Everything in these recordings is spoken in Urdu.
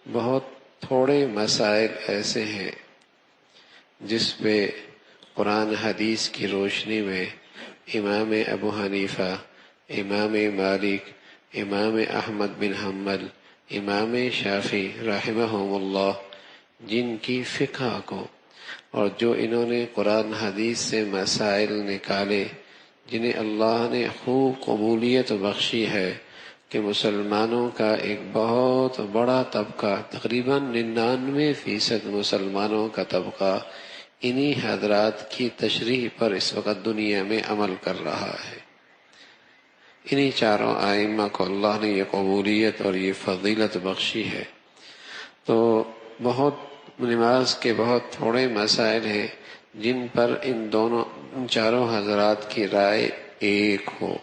بہت تھوڑے مسائل ایسے ہیں جس پہ قرآن حدیث کی روشنی میں امام ابو حنیفہ، امام مالک، امام احمد بن حنبل، امام شافعی رحمہم اللہ، جن کی فقہ کو اور جو انہوں نے قرآن حدیث سے مسائل نکالے، جنہیں اللہ نے خوب قبولیت بخشی ہے، کہ مسلمانوں کا ایک بہت بڑا طبقہ، تقریباً 99% مسلمانوں کا طبقہ انہی حضرات کی تشریح پر اس وقت دنیا میں عمل کر رہا ہے۔ انہی چاروں ائمہ کو اللہ نے یہ قبولیت اور یہ فضیلت بخشی ہے۔ تو نماز کے بہت تھوڑے مسائل ہیں جن پر ان چاروں حضرات کی رائے ایک ہو۔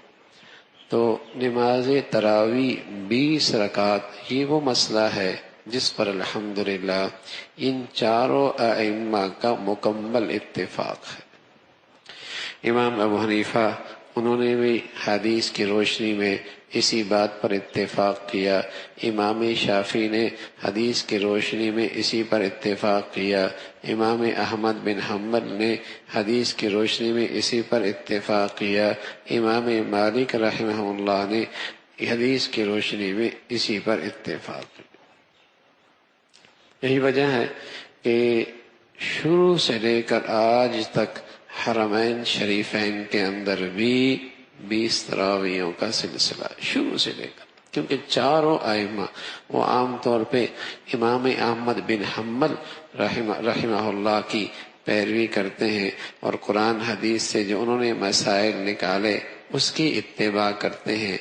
تو نماز تراویح 20 رکعت یہ وہ مسئلہ ہے جس پر الحمدللہ ان چاروں ائمہ کا مکمل اتفاق ہے۔ امام ابو حنیفہ انہوں نے بھی حدیث کی روشنی میں اسی بات پر اتفاق کیا، امام شافعی نے حدیث کی روشنی میں اسی پر اتفاق کیا، امام احمد بن حنبل نے حدیث کی روشنی میں اسی پر اتفاق کیا، امام مالک رحمہ اللہ نے حدیث کی روشنی میں اسی پر اتفاق کیا۔ یہی وجہ ہے کہ شروع سے لے کر آج تک حرمین شریفین کے اندر بھی 20 تراویحوں کا سلسلہ شروع سے لے کر، کیونکہ چاروں ائمہ وہ عام طور پہ امام احمد بن حنبل رحمہ اللہ کی پیروی کرتے ہیں، اور قرآن حدیث سے جو انہوں نے مسائل نکالے اس کی اتباع کرتے ہیں۔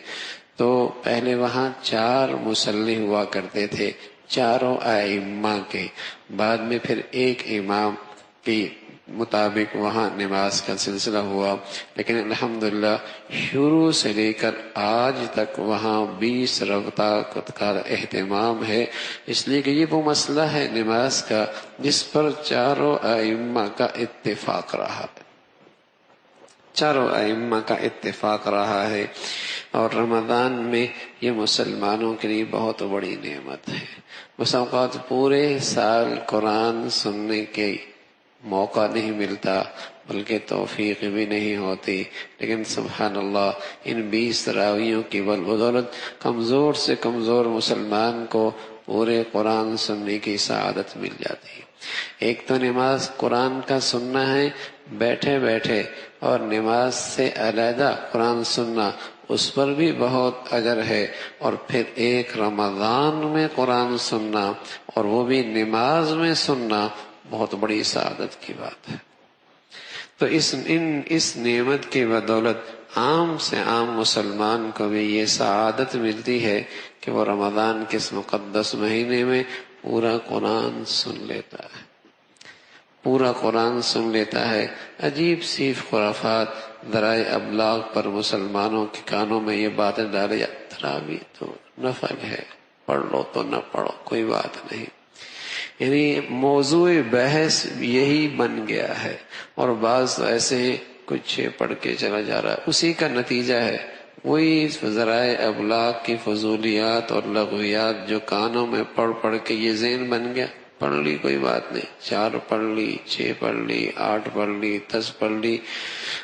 تو پہلے وہاں 4 مصلی ہوا کرتے تھے چاروں ائمہ کے، بعد میں پھر ایک امام کی مطابق وہاں نماز کا سلسلہ ہوا، لیکن الحمدللہ شروع سے لے کر آج تک وہاں 20 رکعت کا اہتمام ہے، اس لیے کہ یہ وہ مسئلہ ہے نماز کا جس پر چاروں ائمہ کا اتفاق رہا ہے، چاروں ائمہ کا اتفاق رہا ہے۔ اور رمضان میں یہ مسلمانوں کے لیے بہت بڑی نعمت ہے۔ بس اوقات پورے سال قرآن سننے کے موقع نہیں ملتا، بلکہ توفیق بھی نہیں ہوتی، لیکن سبحان اللہ ان 20 تراویحوں کی بدولت کمزور سے کمزور مسلمان کو پورے قرآن سننے کی سعادت مل جاتی ہے۔ ایک تو نماز قرآن کا سننا ہے بیٹھے بیٹھے، اور نماز سے علیحدہ قرآن سننا اس پر بھی بہت اجر ہے، اور پھر ایک رمضان میں قرآن سننا اور وہ بھی نماز میں سننا بہت بڑی سعادت کی بات ہے۔ تو اس نعمت کی بدولت عام سے عام مسلمان کو بھی یہ سعادت ملتی ہے کہ وہ رمضان کے اس مقدس مہینے میں پورا قرآن سن لیتا ہے، پورا قرآن سن لیتا ہے۔ عجیب سی خرافات ذرائع ابلاغ پر مسلمانوں کے کانوں میں یہ باتیں ڈالی جاتی، تراویح تو نفل ہے، پڑھ لو تو نہ پڑھو کوئی بات نہیں، یعنی موضوع بحث یہی بن گیا ہے۔ اور بعض ایسے ہیں کچھ پڑھ کے چلا جا رہا ہے، اسی کا نتیجہ ہے وہی ذرائع ابلاغ کی فضولیات اور لغویات جو کانوں میں پڑھ پڑھ کے یہ ذہن بن گیا، پڑھ لی کوئی بات نہیں، 4 پڑھ لی، 6 پڑھ لی، 8 پڑھ لی، 10 پڑھ لی،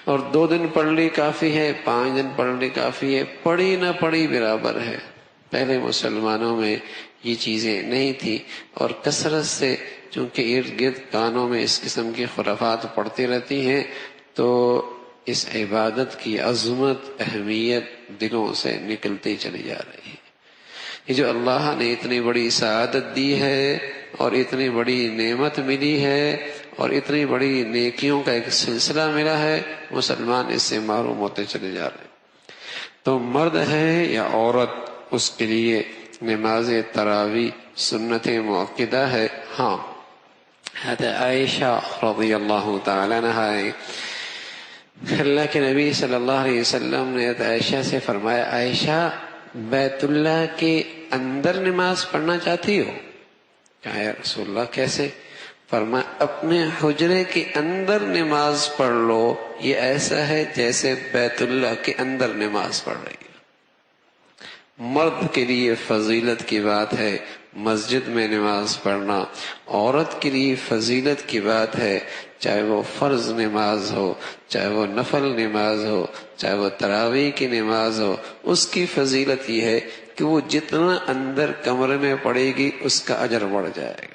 اور 2 دن پڑھ لی کافی ہے، 5 دن پڑھ لی کافی ہے، پڑھی نہ پڑھی برابر ہے۔ پہلے مسلمانوں میں یہ چیزیں نہیں تھی، اور کثرت سے چونکہ ارد گرد کانوں میں اس قسم کی خرافات پڑتی رہتی ہیں، تو اس عبادت کی عظمت اہمیت دلوں سے نکلتی چلی جا رہی ہے۔ یہ جو اللہ نے اتنی بڑی سعادت دی ہے اور اتنی بڑی نعمت ملی ہے اور اتنی بڑی نیکیوں کا ایک سلسلہ ملا ہے، مسلمان اس سے محروم ہوتے چلے جا رہے ہیں۔ تو مرد ہے یا عورت، اس کے لیے نماز تراویح سنت مؤکدہ ہے۔ ہاں، حضرت عائشہ رضی اللہ تعالیٰ عنہا ہے، اللہ کے نبی صلی اللہ علیہ وسلم نے حضرت عائشہ سے فرمایا، عائشہ بیت اللہ کے اندر نماز پڑھنا چاہتی ہو؟ کہا یا رسول اللہ کیسے؟ فرمایا اپنے حجرے کے اندر نماز پڑھ لو، یہ ایسا ہے جیسے بیت اللہ کے اندر نماز پڑھ رہی ہے۔ مرد کے لیے فضیلت کی بات ہے، مسجد میں نماز پڑھنا عورت کے لیے فضیلت کی بات ہے، چاہے وہ فرض نماز ہو، چاہے وہ نفل نماز ہو، چاہے وہ تراویح کی نماز ہو. اس کی فضیلت یہ ہے کہ وہ جتنا اندر کمرے میں پڑے گی اس کا اجر بڑھ جائے گا.